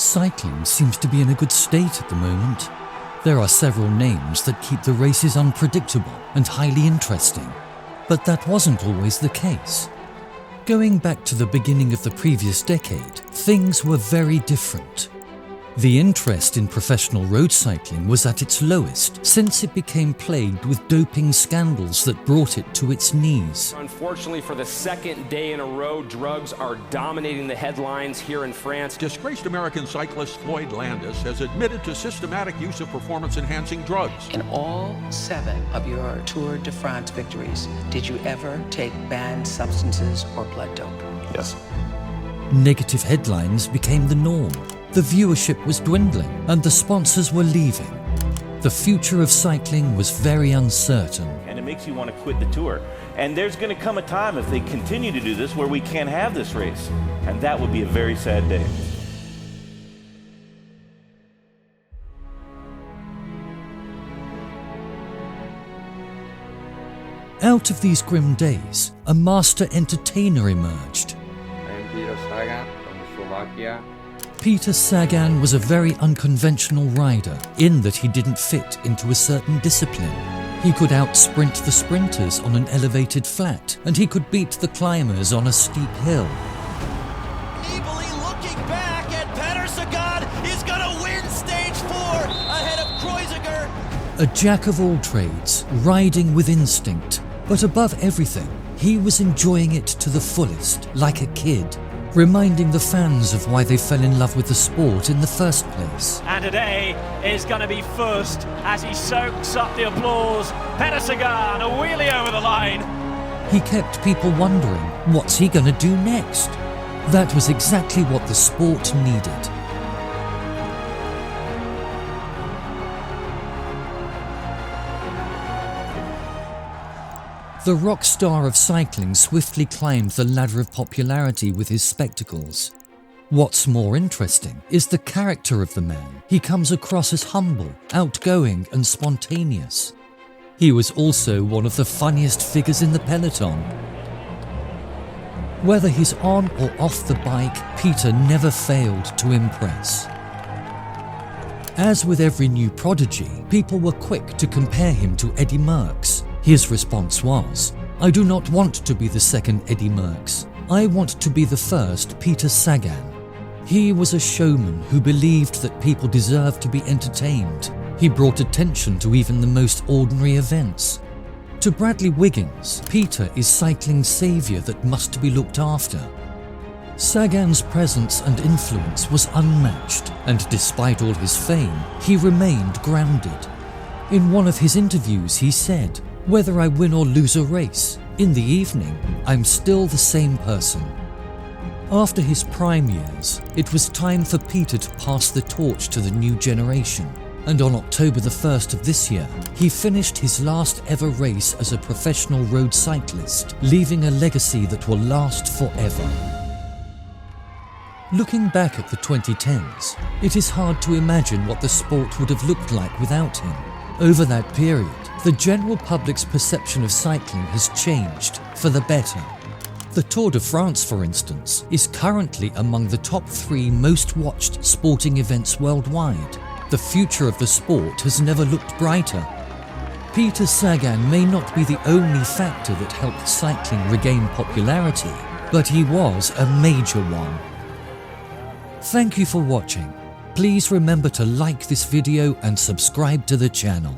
Cycling seems to be in a good state at the moment. There are several names that keep the races unpredictable and highly interesting, but that wasn't always the case. Going back to the beginning of the previous decade, things were very different. The interest in professional road cycling was at its lowest since it became plagued with doping scandals that brought it to its knees. Unfortunately, for the second day in a row, drugs are dominating the headlines here in France. Disgraced American cyclist Floyd Landis has admitted to systematic use of performance-enhancing drugs. In all 7 of your Tour de France victories, did you ever take banned substances or blood dope? Yes. Negative headlines became the norm. The viewership was dwindling and the sponsors were leaving. The future of cycling was very uncertain. And it makes you want to quit the Tour. And there's going to come a time, if they continue to do this, where we can't have this race. And that would be a very sad day. Out of these grim days, a master entertainer emerged. I'm Peter Sagan from Slovakia. Peter Sagan was a very unconventional rider in that he didn't fit into a certain discipline. He could out-sprint the sprinters on an elevated flat, and he could beat the climbers on a steep hill. Evilly looking back, and Peter Sagan is going to win stage 4 ahead of Kreuziger. A jack of all trades, riding with instinct, but above everything, he was enjoying it to the fullest, like a kid, reminding the fans of why they fell in love with the sport in the first place. And today is going to be first as he soaks up the applause. Peter Sagan, a wheelie over the line. He kept people wondering, what's he going to do next? That was exactly what the sport needed. The rock star of cycling swiftly climbed the ladder of popularity with his spectacles. What's more interesting is the character of the man. He comes across as humble, outgoing and spontaneous. He was also one of the funniest figures in the peloton. Whether he's on or off the bike, Peter never failed to impress. As with every new prodigy, people were quick to compare him to Eddie Merckx. His response was, "I do not want to be the second Eddie Merckx. I want to be the first Peter Sagan." He was a showman who believed that people deserved to be entertained. He brought attention to even the most ordinary events. To Bradley Wiggins, Peter is cycling's saviour that must be looked after. Sagan's presence and influence was unmatched, and despite all his fame, he remained grounded. In one of his interviews he said, "Whether I win or lose a race, in the evening, I'm still the same person." After his prime years, it was time for Peter to pass the torch to the new generation, and on October the 1st of this year, he finished his last ever race as a professional road cyclist, leaving a legacy that will last forever. Looking back at the 2010s, it is hard to imagine what the sport would have looked like without him. Over that period, the general public's perception of cycling has changed for the better. The Tour de France, for instance, is currently among the top 3 most watched sporting events worldwide. The future of the sport has never looked brighter. Peter Sagan may not be the only factor that helped cycling regain popularity, but he was a major one. Thank you for watching. Please remember to like this video and subscribe to the channel.